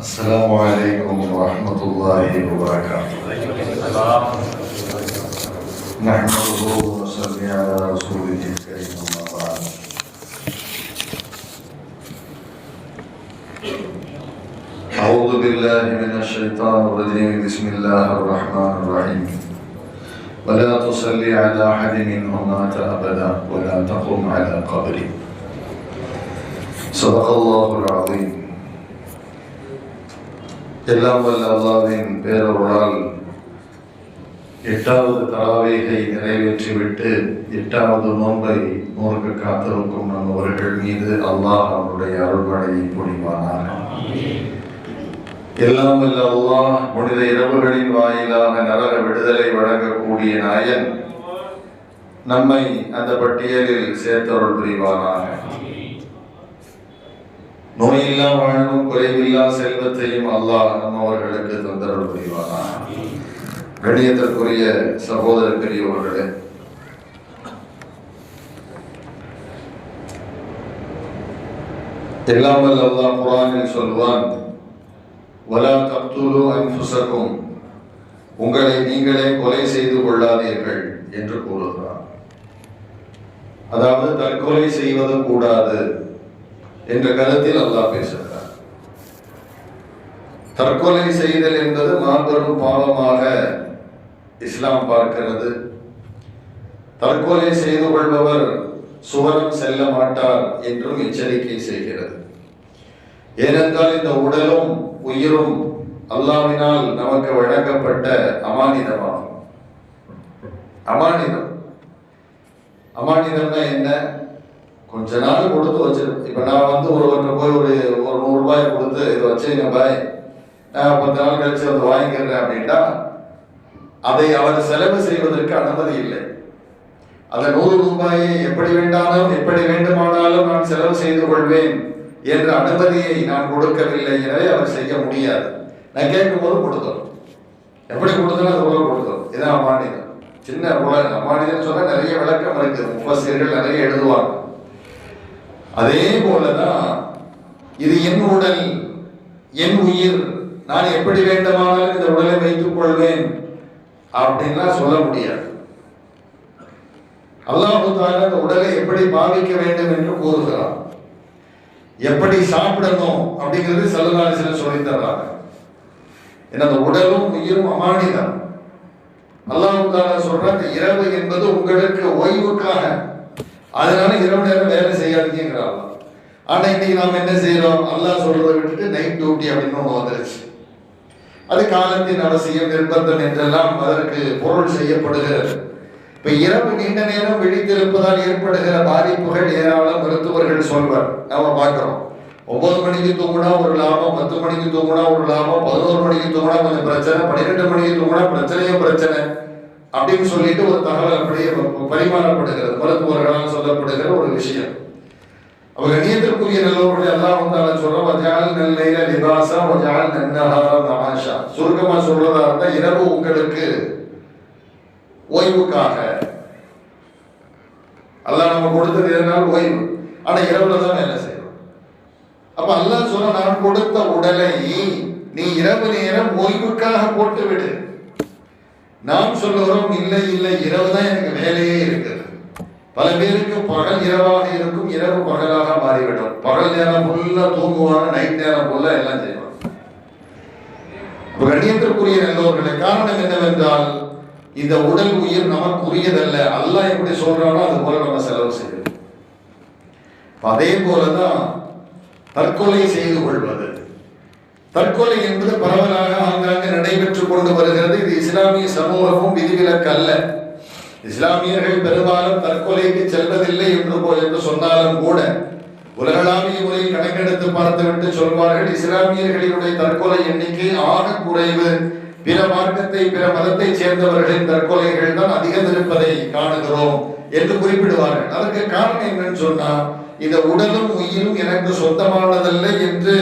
السلام عليكم ورحمة الله وبركاته. نحمده ونصلي على رسوله الكريم أما بعد. أعوذ بالله من الشيطان الرجيم. بسم الله الرحمن الرحيم. ولا تصلي على أحد منهم مات أبدا ولا تقم على قبره. صدق الله العظيم. எல்லாம் வல்ல அல்லாஹ்வின் பேரருளால் 8வது தராவீகை நிறைவேற்றிவிட்டு 8வது நோன்பை நோன்பு காத்திருக்கும் நம்மவர்கள் மீது அல்லாஹ் அவருடைய அருள்மழையை பொழிவானாக. எல்லாம் வல்ல அல்லாஹ் புனித இரவுகளின் வாயிலாக நரக விடுதலை வழங்கக்கூடிய நாயன் நம்மை அந்த பட்டியலில் சேர்த்தருள் புரிவானாக. நோயில்லா வாழ்வும் குறைவில்லா செல்வத்தையும் அல்லாஹ் நம்மவர்களுக்கு தந்தருள் புரிவானாக. கண்ணியத்திற்குரிய சகோதர பெரியவர்களே, எல்லாம் வல்ல அல்லாஹ் குர்ஆனில் சொல்வான், வலா தக்துலு அன்ஃபுஸக்கும், உங்களை நீங்களே கொலை செய்து கொள்ளாதீர்கள் என்று கூறுகிறார். அதாவது தற்கொலை செய்வது கூடாது என்ற கருத்தில் அல்லாஹ் பேசுகிறார். தற்கொலை செய்தல் என்பது மாபெரும் பாவமாக இஸ்லாம் பார்க்கிறது. தற்கொலை செய்து கொள்பவர் சுவனம் செல்ல மாட்டார் என்றும் எச்சரிக்கை செய்கிறது. ஏனென்றால் இந்த உடலும் உயிரும் அல்லாஹ்வினால் நமக்கு வழங்கப்பட்ட அமானிதமாகும். அமானிதம்னா என்ன? கொஞ்ச நாள் கொடுத்து வச்சிருக்கோம். இப்ப நான் ஒருவர்கிட்ட போய் ஒரு 100 ரூபாய் கொடுத்து இதை வச்சுங்க பாய், நான் 10 நாள் கழிச்சு வந்து வாங்கிக்கிறேன் அப்படின்னா அதை அவர் செலவு செய்வதற்கு அனுமதி இல்லை. அந்த 100 ரூபாயை எப்படி வேண்டுமானாலும் நான் செலவு செய்து கொள்வேன் என்ற அனுமதியை நான் கொடுக்கவில்லை. எனவே அவர் செய்ய முடியாது. நான் கேட்கும் போது கொடுத்தோம். எப்படி கொடுத்தோம் அது போல கொடுத்தோம். இதான் அமானிதம். சின்ன அமானிதம் சொன்னா நிறைய விளக்கம் இருக்குது. முஃபஸ்ஸிர்கள் நிறைய எழுதுவாங்க. அதே போலதான் இது என் உடல், என் உயிர், நான் எப்படி வேண்டுமானாலும் இந்த உடலை வைத்துக் கொள்வேன் அப்படின்னா சொல்ல முடியாது. அல்லாஹ் தஆலா இந்த உடலை எப்படி பாவிக்க வேண்டும் என்று கூறுகிறார். எப்படி சாப்பிடணும் அப்படிங்கிறது ஸல்லல்லாஹு அலைஹி வஸல்லம் சொல்லி தர்றாங்க. ஏன்னா அந்த உடலும் உயிரும் அமானிதம். அல்லாஹ் தஆலா சொல்றாங்க, இரவு என்பது உங்களுக்கு ஓய்வுக்காக, அதனால இரவு நேரம் வேலை செய்யாதீங்கிறாங்க. ஆனா இன்னைக்கு நாம் என்ன செய்யறோம்? அல்லாஹ் சொல்றதை விட்டுட்டு நைட் டியூட்டி அப்படின்னு ஒண்ணு வந்துருச்சு. அது காலத்தின் அவசியம், நிர்பந்தம் என்றெல்லாம் அதற்கு பொருள் செய்யப்படுகிறது. இப்ப இரவு நீண்ட நேரம் விழித்திருப்பதால் ஏற்படுகிற பாதிப்புகள் ஏராளம் மருத்துவர்கள் சொல்வார். நாம பார்க்கிறோம். 9 மணிக்கு தூங்கினா ஒரு லாபம், 10 மணிக்கு தூங்கினா ஒரு லாபம், 11 மணிக்கு தூங்கினா கொஞ்சம் பிரச்சனை, 12 மணிக்கு தூங்கினா பிரச்சனை அப்படின்னு சொல்லிட்டு ஒரு தகவல் அப்படியே பரிமாறப்படுகிறது. மருத்துவர்களால் சொல்லப்படுகிற ஒரு விஷயம். அவங்க கண்ணியத்திற்குரிய நல்லவர்கள் எல்லாம் சொல்றோம், சுருக்கமா சொல்றதா இருந்தா இரவு உங்களுக்கு ஓய்வுக்காக. அல்லாஹ் நம்ம கொடுத்தது எதனால் ஓய்வு. ஆனா இரவுல தான் வேலை செய்யணும். அப்ப அல்லாஹ் சொல்ற, நான் கொடுத்த உடலை நீ இரவு நேரம் ஓய்வுக்காக போட்டு விடு. நாம் சொல்லுகிறோம், இல்லை இரவு தான் எனக்கு வேலையே இருக்குது. பல பேருக்கு பகல் இரவாக இருக்கும், இரவு பகலாக மாறிவிடும். பகல் நேரம் ஃபுல்லா தூங்குவாங்க, நைட் நேரம் ஃபுல்லா எல்லாம் செய்வாங்க. கண்ணியத்திற்குரிய நல்லவர்களே, காரணம் என்னவென்றால் இந்த உடல் உயிர் நமக்குரியதல்ல. அல்லாஹ் எப்படி சொல்றானோ அது போல நம்ம செலவு செய்யணும். அதே போலதான் தற்கொலை செய்து கொள்வது. தற்கொலை என்பது பரவலாக ஆங்காங்கே நடைபெற்றுக் கொண்டு வருகிறது. இது இஸ்லாமிய சமூகமும் விதிவிலக்கு அல்ல. இஸ்லாமியர்கள் பெரும்பாலும் தற்கொலைக்கு செல்வதில்லை என்று சொன்னாலும் கூட உலகளாவிய முறையில் கணக்கெடுத்து பார்த்துவிட்டு சொல்வார்கள், இஸ்லாமியர்களினுடைய தற்கொலை எண்ணிக்கை ஆக குறைவு. பிற மார்க்கத்தை, பிற மதத்தை சேர்ந்தவர்களின் தற்கொலைகள் தான் அதிகம் இருப்பதை காணுகிறோம் என்று குறிப்பிடுவார்கள். அதற்கு காரணம் என்னன்னு சொன்னா, இந்த உடலும் உயிரும் எனக்கு சொந்தமானதல்ல என்று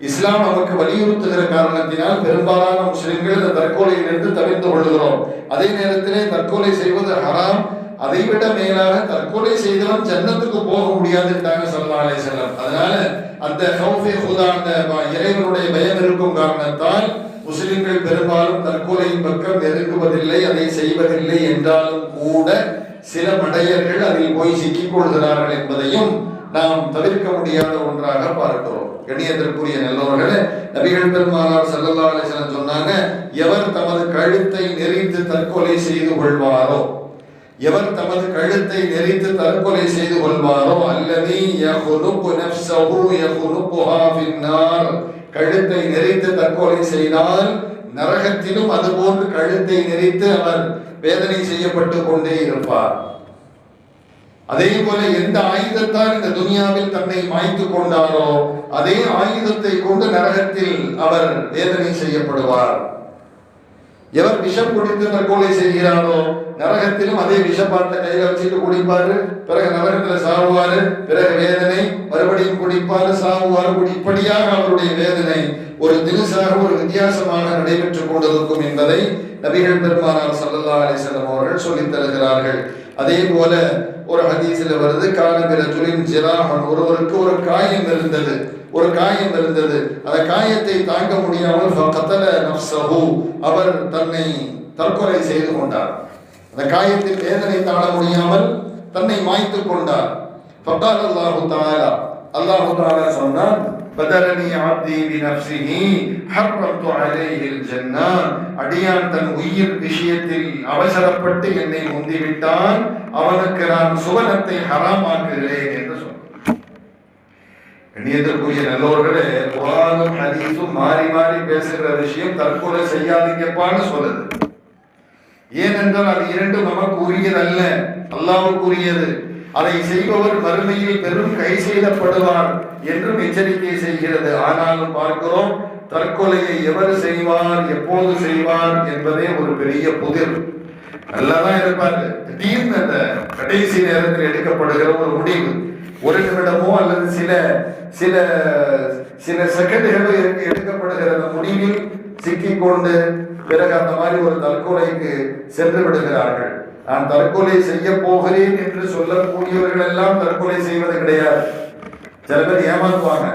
இஸ்லாம் நமக்கு வலியுறுத்துகிற காரணத்தினால் பெரும்பாலான முஸ்லிம்கள் இந்த தற்கொலையிலிருந்து தவிர்த்து கொள்கிறோம். அதே நேரத்திலே தற்கொலை செய்வது ஹராம். அதைவிட மேலாக தற்கொலை செய்தவன் ஜன்னத்துக்கு போக முடியாதுட்டாங்க ஸல்லல்லாஹு அலைஹி வஸல்லம். அதனால அந்த ஹௌஃபே ஹுதா, அந்த இறைவனுடைய பயம் இருக்கும் காரணத்தால் முஸ்லிம்கள் பெரும்பாலும் தற்கொலையின் பக்கம் நெருங்குவதில்லை, அதை செய்வதில்லை என்றாலும் கூட சில மடையர்கள் அதில் போய் சிக்கிக் கொள்கிறார்கள் என்பதையும் நாம் தவிர்க்க முடியாத ஒன்றாக பார்க்கிறோம். கண்ணியத்திற்குரிய நல்லவர்களே, நபிகள் பெருமானார் ஸல்லல்லாஹு அலைஹி வஸல்லம் சொன்னாங்க, எவர் தமது கழுத்தை நெரித்து தற்கொலை செய்து கொள்வாரோ, எவர் தமது கழுத்தை நெரித்து தற்கொலை செய்து கொள்வாரோ, அல்லதி யஹ்லுகு நஃப்ஸஹு யஹ்லுகுஹா ஃபின்னார், கழுத்தை நெரித்து தற்கொலை செய்தால் நரகத்திலும் அதுபோன்று கழுத்தை நெரித்து அவர் வேதனை செய்யப்பட்டு கொண்டே இருப்பார். அதே போல எந்த ஆயுதத்தால் இந்த துனியாவில் தன்னை மாய்த்து கொண்டாரோ அதே ஆயுதத்தை கொண்டு நரகத்தில் அவர் வேதனை செய்யப்படுவார். எவர் விஷம் குடித்து தற்கொலை செய்கிறாரோ நரகத்திலும் அதே விஷப்பாட்டை கையில வச்சுட்டு குடிப்பாரு, பிறகு நரகத்துல சாவுவாரு, பிறகு வேதனை, மறுபடியும் குடிப்பாரு, சாவுவாரு. இப்படியாக அவருடைய வேதனை ஒரு தினுசாக, ஒரு வித்தியாசமாக நடைபெற்றுக் கொண்டிருக்கும் என்பதை நபிகள் பெருமானார் ஸல்லல்லாஹு அலைஹி வஸல்லம் அவர்கள் சொல்லித் தருகிறார்கள். அதே போல ஒரு ஹதீஸில் வருது, கானபிரஜுலின் ஜிராஹன், ஒருவருக்கு ஒரு காயம் இருந்தது, ஒரு காயம் இருந்தது. அந்த காயத்தை தாங்க முடியாமல் ஃபகதல நஃப்ஸஹு, அவர் தன்னை தற்கொலை செய்து கொண்டார். அந்த காயத்தின் வேதனை தாழ முடியாமல் தன்னை மாய்த்து கொண்டார். ஃபகால அல்லாஹு தஆலா, அல்லாஹு தஆலா சொன்னார், பதரனி அப்தி பினஃப்ஸிஹி ஹர்ரம்து அலைஹில் ஜன்னah, அடியான் தன் உயிர் விஷயத்தில் அவசரப்பட்டு என்னை முந்திவிட்டான், அவனுக்கு நான் சுவனத்தை ஹராமாக்குகிறேன் என்று சொன்னார். கண்ணியத்திற்குரிய நல்லோர்களே, குர்ஆனும் ஹதீஸும் மாறி மாறி பேசுகிற விஷயம் தற்கொலை செய்யாதீங்கப்பான்னு சொல்லுது. ஏனென்றால் அது இரண்டும் நமக்கு உரியதல்ல, அல்லாஹ்வுக்கு உரியது. அதை செய்பவர் மறுமையில் பெரும் கை செய்யப்படுவார் என்றும் எச்சரிக்கை செய்கிறது. ஆனாலும் பார்க்கிறோம், தற்கொலையை எவர் செய்வார், எப்போது செய்வார் என்பதே ஒரு பெரிய புதிர். நல்லாதான் இருப்பாரு, திடீர்னு அந்த கடைசி நேரத்தில் எடுக்கப்படுகிற ஒரு முடிவு, ஒரு நிமிடமோ அல்லது சில சில சில செகண்டுகளோ எடுக்கப்படுகிற அந்த முடிவில் சிக்கிக்கொண்டு பிறகு அந்த மாதிரி ஒரு தற்கொலைக்கு சென்று விடுகிறார்கள். நான் தற்கொலை செய்ய போகிறேன் என்று சொல்லக்கூடியவர்கள் எல்லாம் தற்கொலை செய்வது கிடையாது. சில பேர் ஏமாத்துவாங்க,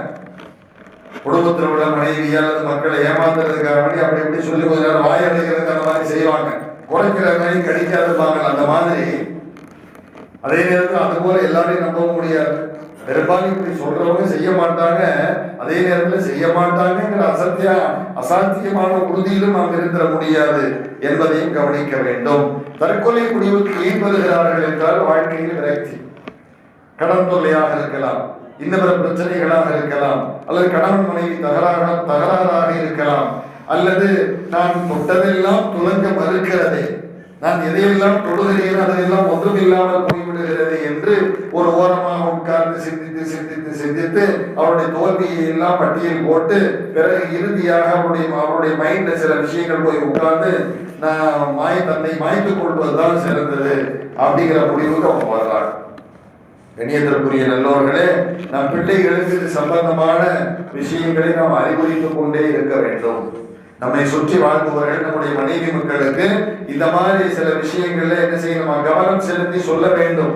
குடும்பத்தில் உள்ள மனைவியா அல்லது மக்களை ஏமாத்துறதுக்காக வேண்டி அப்படி இப்படி சொல்லி கொஞ்ச நேரம் வாய் அடைக்கிறதுக்கு அந்த மாதிரி செய்வாங்க, குறைக்கிற மாதிரி கடிக்காதுப்பாங்க அந்த மாதிரி. அதே நேரத்தில் அது போல எல்லாரையும் நம்பவும் முடியாது. பெரும்பாலும் இப்படி சொல்றவங்க செய்ய மாட்டாங்க, அதே நேரத்தில் செய்ய மாட்டாங்கிற அசாத்தியமான உறுதியிலும் நாம் இருந்திட முடியாது என்பதையும் கவனிக்க வேண்டும். தற்கொலை முடிவுக்கு ஏன் வருகிறார்கள் என்றால், வாழ்க்கையில் விரக்தி, கடன் தொல்லையாக இருக்கலாம், இந்த பிற பிரச்சனைகளாக இருக்கலாம், அல்லது கணவன் மனைவி தகராறாக இருக்கலாம், அல்லது நான் தொட்டதெல்லாம் துலங்க மறுக்கிறதே, நான் எதையெல்லாம் தொடுகிறேன் அதெல்லாம் ஒன்றும் இல்லாமல் போய்விடுகிறது என்று ஒரு ஓரமாக உட்கார்ந்து சிந்தித்து சிந்தித்து சிந்தித்து அவருடைய தோல்வியை எல்லாம் பட்டியல் போட்டு பிறகு இறுதியாக அவருடைய மைண்ட்ல சில விஷயங்கள் போய் உட்கார்ந்து நான் தன்னை மாய்த்துக் கொள்வதுதான் சிறந்தது அப்படிங்கிற முடிவுக்கு அவங்க வர்றாங்க. கண்ணியத்திற்குரிய நல்லோர்களே, நம் பிள்ளைகளுக்கு இது சம்பந்தமான விஷயங்களை நாம் அறிவுறுத்திக் கொண்டே இருக்க வேண்டும். நம்மை சுற்றி வாழ்பவர்கள், நம்முடைய மனைவி மக்களுக்கு இந்த மாதிரி சில விஷயங்கள்ல என்ன செய்யணும், கவனம் செலுத்தி சொல்ல வேண்டும்.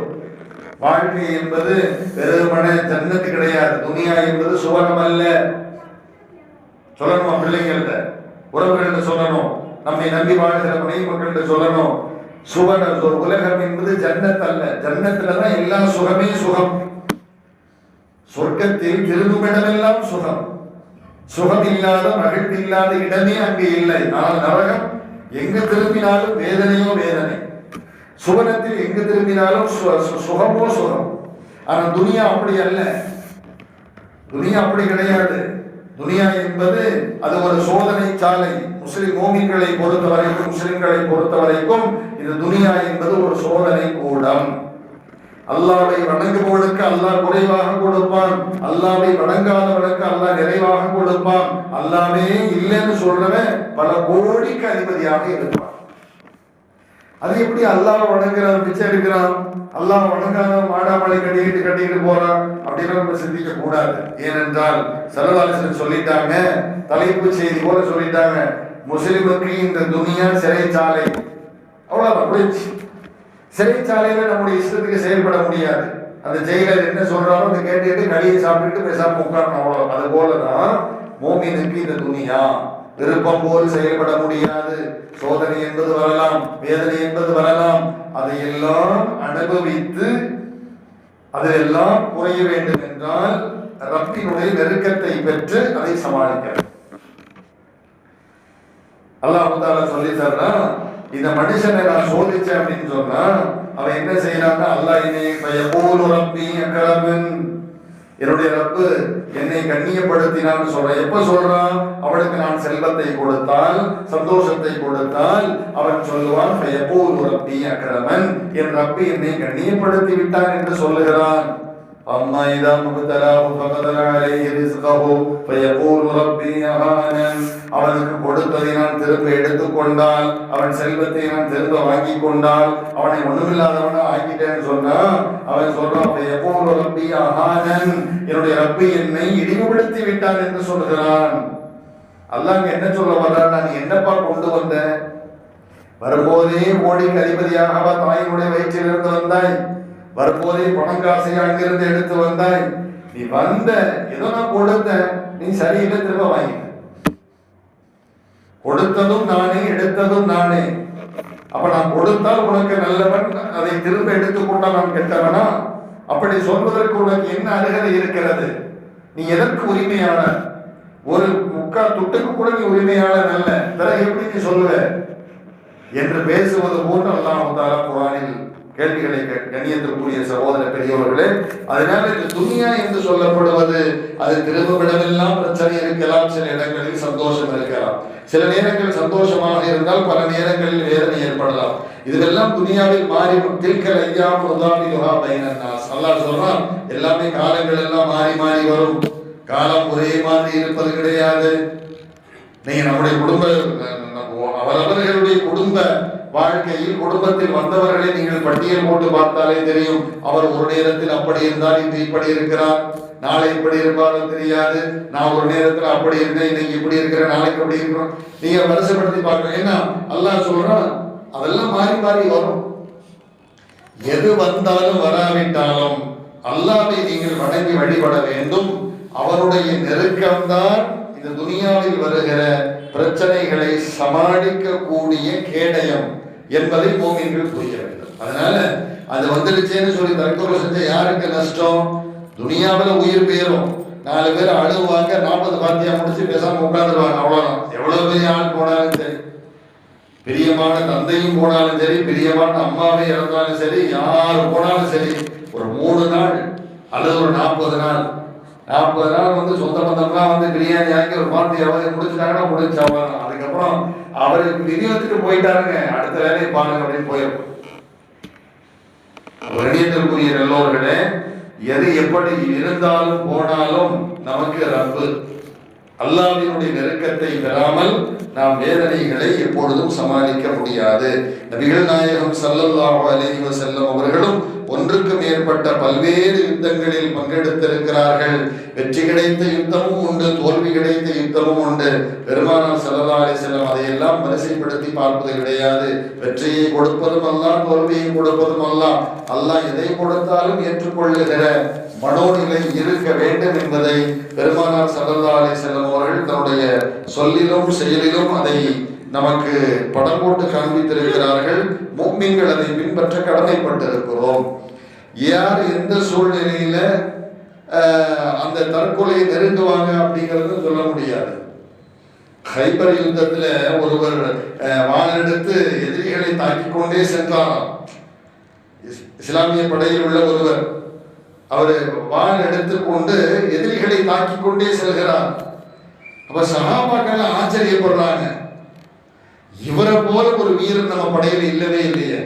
வாழ்க்கை என்பது வெறுமனே ஜன்னத்து கிடையாது, துனியா என்பது சுவனம் அல்ல. சொல்லணும் பிள்ளைங்கள்ட்ட, உறவுகள்ட்ட சொல்லணும், நம்மை நம்பி வாழ்கிற மனைவி மக்கள்கிட்ட சொல்லணும். உலகம் என்பது ஜன்னத் அல்ல, ஜன்னத்துலதான் எல்லா சுகமே சுகம். சொர்க்கத்தில் திரும்பும் இடமெல்லாம் சுகம், சுகம் இல்லாத மகிழ்ச்சி இல்லாத இடமே அங்கே இல்லை. ஆனால் நரகம் எங்க திரும்பினாலும் வேதனையோ வேதனை, சுவனத்தில் எங்கு திரும்பினாலும் சுகமோ சுகம். ஆனால் துனியா அப்படி அல்ல, துனியா அப்படி கிடையாது. துனியா என்பது அது ஒரு சோதனை சாலை. முஸ்லிம்களை பொறுத்த வரைக்கும் இது துனியா என்பது ஒரு சோதனை கூடம். அல்லாஹ்வை வணங்குபவனுக்கு அல்லாஹ் குறைவாக கொடுப்பான், அல்லாஹ்வை வணங்காதவனுக்கு அல்லாஹ் நிறைவாக கொடுப்பான். அல்லாஹ்வே இல்லைன்னு சொல்றவன் பல கோடிக்கு அதிபதியாக இருப்பான். அது எப்படி அல்லாஹ் வணங்குறான் பிச்சை எடுக்கிறான், அல்லாஹ் வணங்காத மாடாமலை கட்டிக்கிட்டு போறான் அப்படின்னு நம்ம சிந்திக்க கூடாது. ஏனென்றால் ஸல்லல்லாஹு அலைஹி வஸல்லம் சொல்லிட்டாங்க, தலைப்பு செய்தி போல சொல்லிட்டாங்க, முஸ்லிமுக்கு இந்த துனியா சிறைச்சாலை. அவ்வளவுதான், முடிஞ்சு. சிறைச்சாலையில நம்முடைய இஷ்டத்துக்கு செயல்பட முடியாது. அந்த ஜெயிலர் என்ன சொல்றாரோ அதை கேட்டுட்டு கடியை சாப்பிட்டு பேசாம உட்காரணும், அவ்வளோ. அது போலதான் மோமினுக்கு இந்த துனியா விருப்பம் போல் செயல்பட முடியாது. சோதனை என்பது வரலாம், வேதனை என்பது வரலாம். அதையெல்லாம் அனுபவித்து அதெல்லாம் குறைய வேண்டும் என்றால் ரப்பினுடைய நெருக்கத்தை பெற்று அதை சமாளிக்க அல்லாஹ் தஆலா சொல்லி தர்றான். இந்த மனுஷனை நான் சோதிச்சேன் அப்படின்னு சொன்னா அவன் என்ன செய்யறான்னா, அல்லாஹ் என்னுடைய ரப்பு என்னை கண்ணியப்படுத்தினான்னு சொல்றான். எப்ப சொல்றான்? அவனுக்கு நான் செல்வத்தை கொடுத்தால், சந்தோஷத்தை கொடுத்தால் அவன் சொல்லுவான், என் ரப்பு என்னை கண்ணியப்படுத்தி விட்டான் என்று சொல்லுகிறான். أما إذا مبتلاه فقدر عليه رزقه فيقول ربي أهانن. அவனுக்கு கொடுத்ததை நான் திரும்ப எடுத்துக்கொண்டால், அவன் செல்வத்தை நான் திரும்ப வாங்கி கொண்டால், அவனை ஒண்ணுமில்லாதவனா ஆக்கிட்டேன்னு சொன்னா அவன் சொல்றான், فيقول ربي أهانن, என்னுடைய ரப்பி என்னை இழிவுபடுத்தி விட்டான் என்று சொல்கிறான். அல்லாஹ் என்ன சொல்ல வர்றான்? நான் என்னப்பா கொண்டு வந்தேன்? வரும்போதே கோடிக்கு அதிபதியாகவா தாயினுடைய வயிற்றிலிருந்து வந்தாய்? வரும்போதே பணம் காசை அங்கிருந்து எடுத்து வந்தாய்? நீ வந்த ஏதோ நான் கொடுத்தேன், நீ சரியில்லை, திரும்ப வாங்கி. கொடுத்ததும் நானே, எடுத்ததும் நானே. அப்ப நான் கொடுத்தால் உனக்கு நல்லவன், அதை திரும்ப எடுத்துக்கொண்டால் நான் கெட்டவனா? அப்படி சொல்வதற்கு உனக்கு என்ன அருகதை இருக்கிறது? நீ எதற்கு உரிமையான? ஒரு முக்கால் துட்டுக்கு கூட நீ உரிமையாளன் அல்ல, பிறகு எப்படி நீ சொல்லுவ என்று பேசுவது போன்று அல்லாஹ் தஆலா குர்ஆனில் கேள்விகளை கண்ணியத்திற்குரிய சகோதர பெரியவர்களே. அதனால இந்த துனியா என்று சொல்லப்படுவது அது திரும்பவிடமெல்லாம் பிரச்சனை இருக்கலாம், சில இடங்களில் சந்தோஷம் இருக்கலாம், சில நேரங்களில் சந்தோஷமாக இருந்தால் பல நேரங்களில் வேதனை ஏற்படலாம். இதெல்லாம் துனியாவில் மாறி தில்கல் ஐயாம் உதாவிலுஹா பைனன் நாஸ். அல்லாஹ் சொல்றான், எல்லாமே காலங்கள் எல்லாம் மாறி மாறி வரும், காலம் ஒரே மாதிரி இருப்பது கிடையாது. நீங்க நம்முடைய அவரவர்களுடைய குடும்ப வாழ்க்கையில் குடும்பத்தில் வந்தவர்களை நீங்கள் பட்டியல் போட்டு பார்த்தாலே தெரியும். அவர் ஒரு நேரத்தில் அப்படி இருந்தால் இன்று இப்படி இருக்கிறார், நாளை இப்படி இருப்பாலும் தெரியாது. நான் ஒரு நேரத்தில் அப்படி இருந்தேன், இன்னைக்கு இப்படி இருக்கிறேன், நாளைக்கு அப்படி இருக்கிறோம். நீங்க வருஷப்படுத்தி பார்க்க. ஏன்னா அல்லாஹ் சொல்றான், அதெல்லாம் மாறி மாறி வரும். எது வந்தாலும் வராவிட்டாலும் அல்லாஹ்வை நீங்கள் வணங்கி வழிபட வேண்டும். அவருடைய நெருக்கம்தான் இந்த துனியாவில் வருகிற பிரச்சனைகளை சமாளிக்க கூடிய கேடயம் என்பதை மோமின்கள் புரிய வேண்டும். அதனால அது வந்துடுச்சேன்னு சொல்லி தற்கொலை செஞ்ச யாருக்கு நஷ்டம்? துனியாவில் உயிர் போயிரும், 4 பேர் அழுவாங்க, 40 பாத்தியா முடிச்சு பேசாம உட்காந்துருவாங்க, அவ்வளவுதான். எவ்வளவு பெரிய ஆள் போனாலும் சரி, பிரியமான தந்தையும் போனாலும் சரி, பிரியமான அம்மாவை இறந்தாலும் சரி, யார் போனாலும் சரி, ஒரு 3 நாள் அல்லது ஒரு 40 நாள் வந்து சொந்த பந்தம்லாம் வந்து பிரியாணி ஆக்கி ஒரு பார்த்து எவ்வளவு முடிச்சுட்டாங்கன்னா முடிச்சாங்க. அதுக்கப்புறம் அவருக்கு விநியோகத்துக்கு போயிட்டாருங்க, அடுத்த வேலையை பாருங்க அப்படின்னு போயிருக்கும். கண்ணியத்திற்குரிய எல்லோர்களே, எது எப்படி இருந்தாலும் போனாலும் நமக்கு ரப்பு அல்லாஹ்வினுடைய நெருக்கத்தை பெறாமல் நாம் வேதனைகளை எப்பொழுதும் சமாளிக்க முடியாது. நபிகள் நாயகம் ஸல்லல்லாஹு அலைஹி வஸல்லம் அவர்களும் ஒன்றுக்கு மேற்பட்ட பல்வேறு யுத்தங்களில் பங்கெடுத்திருக்கிறார்கள். வெற்றி கிடைத்த யுத்தமும் உண்டு, தோல்வி கிடைத்த யுத்தமும் உண்டு. பெருமானார் ஸல்லல்லாஹு அலைஹி வஸல்லம் அதையெல்லாம் வரிசைப்படுத்தி பார்ப்பது கிடையாது. வெற்றியை கொடுப்பதும் அல்லாஹ், தோல்வியை கொடுப்பதும் அல்லாஹ். அல்லாஹ் எதை கொடுத்தாலும் ஏற்றுக்கொள்ளுகிற மனோநிலை இருக்க வேண்டும் என்பதை பெருமானார் ஸல்லல்லாஹு அலைஹி வஸல்லம் அவர்கள் தன்னுடைய சொல்லிலும் செயலிலும் அதை நமக்கு படம் போட்டு காண்பித்திருக்கிறார்கள். முஃமின்கள் அதை பின்பற்ற கடமைப்பட்டிருக்கிறோம். யார் எந்த சூழ்நிலையில அந்த தற்கொலையை நெருங்குவாங்க அப்படிங்கிறது சொல்ல முடியாது. ஹைபர் யுத்தத்துல ஒருவர் வாளெடுத்து எதிரிகளை தாக்கிக் கொண்டே சென்றாராம். இஸ்லாமிய படையில் உள்ள ஒருவர் அவர் வாள் எடுத்துக்கொண்டு எதிரிகளை தாக்கிக் கொண்டே செல்கிறார். அப்ப சஹாபாக்கள் ஆச்சரியப்படுறாங்க, இவரை போல ஒரு வீரர் நம்ம படையில இல்லவே இல்லையே,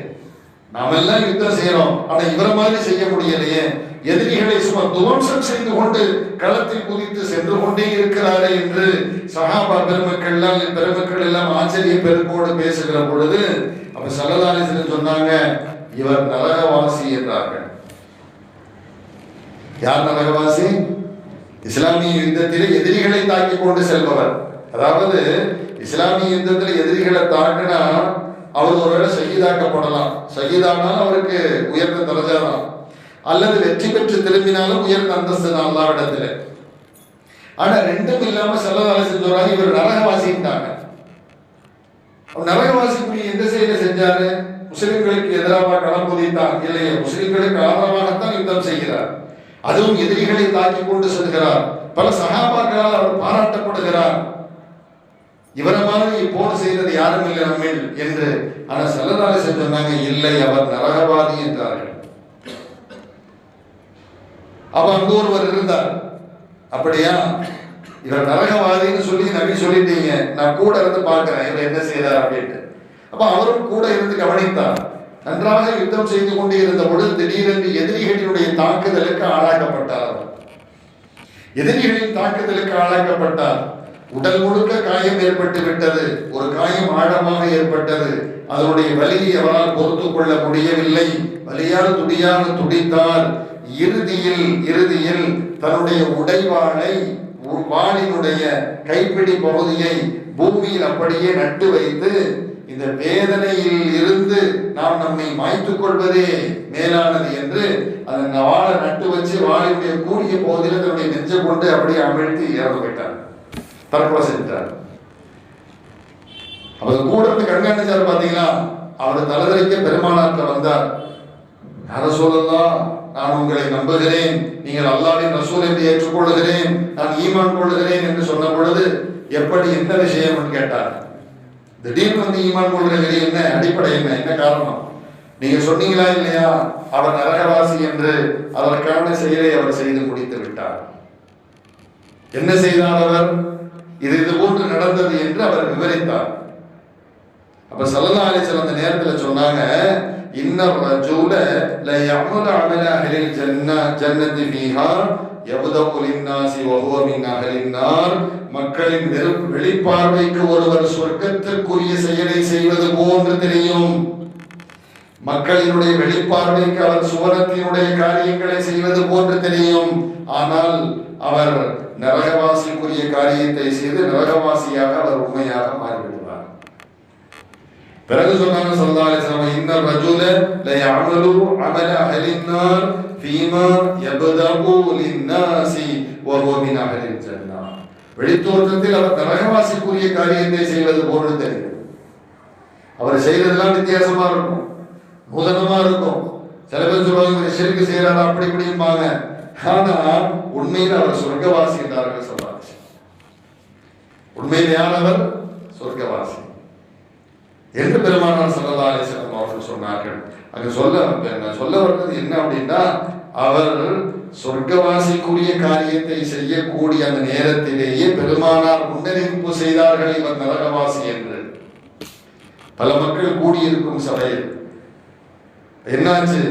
நாம எல்லாம் யுத்தம் செய்யறோம், ஆனா இவரை மாதிரி செய்ய முடியலையே, எதிரிகளை சும்மா துவம்சம் செய்து கொண்டு களத்தில் குதித்து சென்று கொண்டே இருக்கிறாரே என்று சஹாபா பெருமக்கள் எல்லாம் ஆச்சரிய பெருக்கோடு பேசுகிற பொழுது அப்ப ஸல்லல்லாஹு அலைஹி வஸல்லம் சொன்னாங்க, இவர் நரகவாசி என்றார்கள். யார் நரகவாசி? இஸ்லாமிய யுத்தத்திலே எதிரிகளை தாக்கி கொண்டு செல்பவர். அதாவது இஸ்லாமிய யுத்தத்தில் எதிரிகளை தாக்கினா அவர் ஒருவேளை ஷஹீதாக்கப்படலாம், ஷஹீதானால் அவருக்கு உயர்ந்த தரஜா தான். அல்லது வெற்றி பெற்று திரும்பினாலும் உயர்ந்த அந்தஸ்து தான் அல்லாஹ்விடத்தில். ஆனா ரெண்டும் இல்லாம ஸல்லல்லாஹு அலைஹி வஸல்லம் சொல்றாங்க இவர் நரகவாசிட்டாங்க. நரகவாசிக்குரிய எந்த செயலை செஞ்சாரு? முஸ்லிம்களுக்கு எதிராக களம் புதித்தார் இல்லையே, முஸ்லிம்களுக்கு ஆதரவாகத்தான் யுத்தம் செய்கிறார். அதுவும் எதிரிகளை தாக்கி கொண்டு செல்கிறார். பல சஹாபாக்களால் அவர் பாராட்டப்படுகிறார். இவரை மாதிரி போர் செய்தது யாரும் இல்லை நம்மில் என்று. ஆனா ஸல்லல்லாஹு அலைஹி வஸல்லம் சொன்னாங்க இல்லை, அவர் நரகவாதி என்றார்கள். அப்ப அங்க ஒருவர் இருந்தார், அப்படியா இவர் நரகவாதின்னு சொல்லி நபி சொல்லிட்டீங்க, நான் கூட இருந்து பார்க்கிறேன் இவர் என்ன செய்தார் அப்படின்னு. அப்ப அவரும் கூட இருந்து கவனித்தார். நன்றாக யுத்தம் செய்து கொண்டே இருந்த பொழுது திடீரென்று எதிரிகளினுடைய தாக்குதலுக்கு ஆளாக்கப்பட்டார். எதிரிகளின் தாக்குதலுக்கு ஆளாக்கப்பட்டார். உடல் முழுக்க காயம் ஏற்பட்டு விட்டது. ஒரு காயம் ஆழமாக ஏற்பட்டது. அதனுடைய வலியை அவரால் பொறுத்து கொள்ள முடியவில்லை. வலியால் துடியாக துடித்தார். இறுதியில் தன்னுடைய உடைவாளை, வாளினுடைய கைப்பிடி பகுதியை பூமியில் அப்படியே நட்டு வைத்து, இந்த வேதனையில் இருந்து நாம் நம்மை மாய்த்துக் கொள்வதே மேலானது என்று அந்த வாழை நட்டு வச்சு வாளினுடைய கூடிய பகுதியில் தன்னுடைய நெஞ்சை கொண்டு அப்படியே அமிழ்த்தி இறந்து விட்டார், தற்கொலை செஞ்சார். அவர் கூட இருந்து கண்காணிச்சார். பாத்தீங்களா, அவர் தலைதறிக்க பெருமானார்ட்ட வந்தார். ரசூலல்லாஹ், நான் உங்களை நம்புகிறேன், நீங்கள் அல்லாஹ்வின் ரசூல் என்று ஏற்றுக்கொள்கிறேன், நான் ஈமான் கொள்கிறேன் என்று சொன்ன பொழுது எப்படி என்ன விஷயம் கேட்டார். திடீர்னு வந்து ஈமான் கொள்கிறீர்கள், என்ன அடிப்படை, என்ன காரணம்? நீங்க சொன்னீங்களா இல்லையா அவர் நரகவாசி என்று? அதற்கான செயலை அவர் செய்து முடித்து விட்டார். என்ன செய்தார் அவர்? இது போன்று நடந்தது என்று அவர் விவரித்தார். அப்ப ஸல்லல்லாஹு அலைஹி வஸல்லம் அந்த நேரத்தில் சொன்னாங்க, இன்னர் ரஜூல லா யஅமலு அமல அஹ்லில் ஜன்னதி ஃபீஹா யப்தகு லின்னாசி வ ஹுவ மின் அஹ்லின் நார். மக்களின் வெளிப்பார்வைக்கு ஒருவர் சொர்க்கத்திற்குரிய செயலை செய்வது போன்று தெரியும். மக்களினுடைய வெளிப்பார்வைக்கு அவர் சுவனத்தினுடைய காரியங்களை செய்வது போன்று தெரியும். ஆனால் அவர் நரகவாசிக்குரிய காரியத்தை செய்து நரகவாசியாக அவர் உண்மையாக மாறிவிடுவார். பிறகு சொன்னாங்க ஸல்லல்லாஹு அலைஹி வஸல்லம், இன்னர் ரஜூல லா யஅமலு அமல அஹ்லின் நார் ஃபீமா யப்தகு லின்னாசி வ ஹுவ மின் அஹ்லில் ஜன்னah. வெளித்தோற்றத்தில் அவர் நரகவாசிக்குரிய காரியத்தை செய்வது போன்று தெரியும். அவர் செய்ததெல்லாம் வித்தியாசமா இருக்கும், நூதனமா இருக்கும். சில பேர் சொல்லுவாங்க ஷிர்க் செய்யறாரு அப்படி இப்படிம்பாங்க. ஆனா உண்மையில் அவர் சொர்க்கவாசி என்றார்கள் சொல்றாங்க. உண்மையில் யார் அவர்? சொர்க்கவாசி என்று பெருமானார் ஸல்லல்லாஹு அலைஹி வஸல்லம் அவர்கள் சொன்னார்கள். அங்க சொல்ல வர்றது என்ன அப்படின்னா, அவர் சொர்க்கவாசிக்குரிய காரியத்தை செய்யக்கூடிய அந்த நேரத்திலேயே பெருமானார் முன்னறிவிப்பு செய்தார்கள் இவர் நரகவாசி என்று. பல மக்கள் கூடியிருக்கும் சபையில் என்னாச்சு?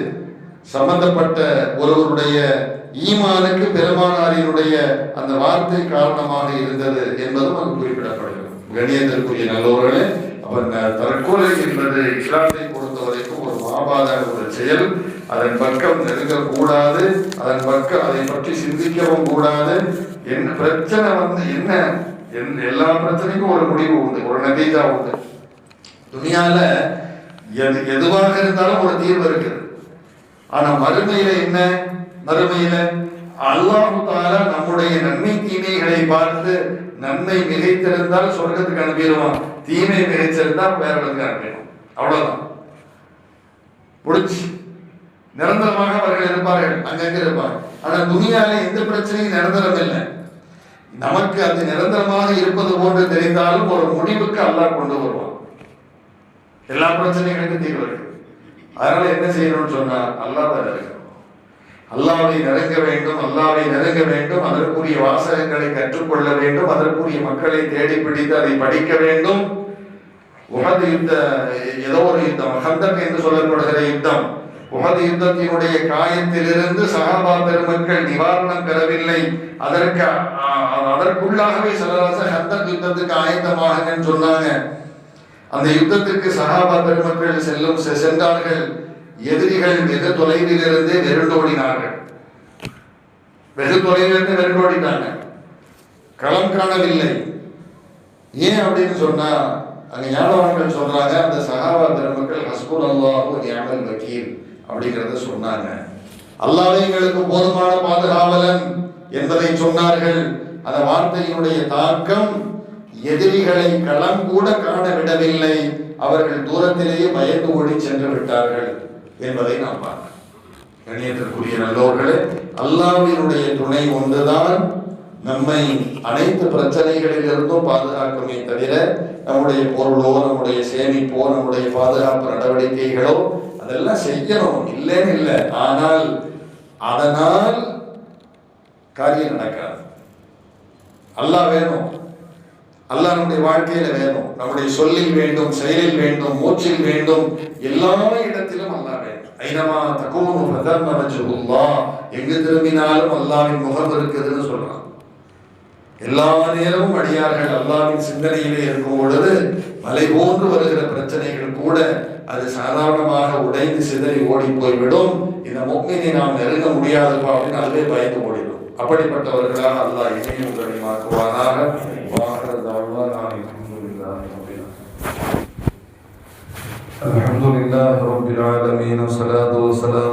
சம்பந்தப்பட்ட ஒருவருடைய ஈமானுக்கு பெருமானாரினுடைய அந்த வார்த்தை காரணமாக இருந்தது என்பதும் அங்கு குறிப்பிடப்படுகிறது. கணியத்திற்குரிய நல்லவர்களே, அவர் தற்கொலை என்பது இஸ்லாத்தை பொறுத்தவரைக்கும் ஒரு மாபாத ஒரு செயல். அதன் பக்கம் நெருங்கக்கூடாது, அதன் பக்கம் அதை பற்றி சிந்திக்கவும் கூடாது. என்ன பிரச்சனை என்ன, எல்லா பிரச்சனைக்கும் ஒரு முடிவு உண்டு, ஒரு நதீஜா உண்டு. துனியால எதுவாக இருந்தாலும் ஒரு தீர்வு இருக்குது. ஆனா மறுமையில என்ன? மறுமையில அல்லாஹ் தஆலா நம்முடைய நன்மை தீமைகளை பார்த்து நன்மை மிகைத்திருந்தால் சொர்க்கத்துக்கு அனுப்பிடுவான், தீமை மிகைச்சிருந்தால் வேற இடத்துக்கு அனுப்பிடுவான். அவ்வளவுதான், முடிச்சு. நிரந்தரமாக அவர்கள் இருப்பார்கள், அங்கங்க இருப்பாங்க. ஆனா துனியால எந்த பிரச்சனையும் நிரந்தரம் இல்லை. நமக்கு அது நிரந்தரமாக இருப்பது போன்று தெரிந்தாலும் ஒரு முடிவுக்கு அல்லாஹ் கொண்டு வருவான். எல்லா பிரச்சனைகளுக்கும் தீர்வு இருக்கு. அதனால என்ன செய்யணும்னு சொன்னா அல்லாஹ்வை நெருங்கணும், அல்லாஹ்வை நெருங்க வேண்டும், அல்லாஹ்வை நெருங்க வேண்டும். அதற்குரிய வாசகங்களை கற்றுக்கொள்ள வேண்டும், அதற்குரிய மக்களை தேடி பிடித்து அதை படிக்க வேண்டும். உஹது ஏதோ ஒரு யுத்தம், ஹந்தக் என்று சொல்லப்படுகிற யுத்தம், உஹது யுத்தத்தினுடைய காயத்திலிருந்து சஹாபா பெருமக்கள் நிவாரணம் பெறவில்லை. அதற்குள்ளாகவே ஸல்லல்லாஹு ஹந்தக் யுத்தத்துக்கு ஆயத்தமாகுங்கன்னு சொன்னாங்க. அந்த யுத்தத்துக்கு சஹாபா பெருமக்கள் சென்றார்கள். எதிரிகள் வெகு தொலைவிலிருந்து வெறுண்டோடினார்கள், வெகு தொலைவிலிருந்து வெறுண்டோடினாங்க, களம் காணவில்லை. ஏன் அப்படின்னு சொன்னா அங்க ஞானவான்கள் சொல்றாங்க, அந்த சஹாபா பெருமக்கள் ஹஸ்புனல்லாஹு வ நிஅமல் வக்கீல் அப்படிங்கிறத சொன்னாங்க. அல்லாஹ் எங்களுக்கு போதுமான பாதுகாவலன் என்பதை சொன்னார்கள். அந்த வார்த்தையினுடைய தாக்கம் எதிரிகளை களம் கூட காண விடவில்லை. அவர்கள் தூரத்திலேயே பயந்து ஓடி சென்று விட்டார்கள் என்பதை நாம் பார்க்கிறோம். கண்ணியத்திற்குரிய நல்லோர்களே, அல்லாஹ்வினுடைய துணை ஒன்றுதான் நம்மை அனைத்து பிரச்சனைகளிலிருந்தும் பாதுகாக்குமே தவிர நம்முடைய பொருளோ நம்முடைய சேமிப்போ நம்முடைய பாதுகாப்பு நடவடிக்கைகளோ அதெல்லாம் செய்யணும், இல்லைன்னு இல்லை. ஆனால் அதனால் காரியம் நடக்காது. அல்லாஹ் வேணும், அல்லாஹ் நம்முடைய வாழ்க்கையில வேணும், நம்முடைய சொல்லில் வேண்டும், செயலில் வேண்டும், மூச்சில் வேண்டும், எல்லா இடத்திலும் அல்லாஹ் வேணும். ஐனமா தகூனு ஃபதம்ம வஜ்ஹுல்லாஹ், எங்கு திரும்பினாலும் அல்லாஹ்வின் முகம் இருக்குதுன்னு சொல்றான். எல்லா நேரமும் அடியார்கள் அல்லாஹ்வின் சிந்தனையிலே இருக்கும் பொழுது மலை போன்று வருகிற பிரச்சனைகள் கூட அது சாதாரணமாக உடைந்து சிதறி ஓடி போய்விடும். இந்த முஃமினை நாம் நெருங்க முடியாதுப்பா அப்படின்னு அதுவே பயந்து ஓடிடும். அப்படிப்பட்டவர்களாக அல்லாஹ் இனியும் கனிமாக்குவானாக. الحمد لله رب العالمين والصلاة والسلام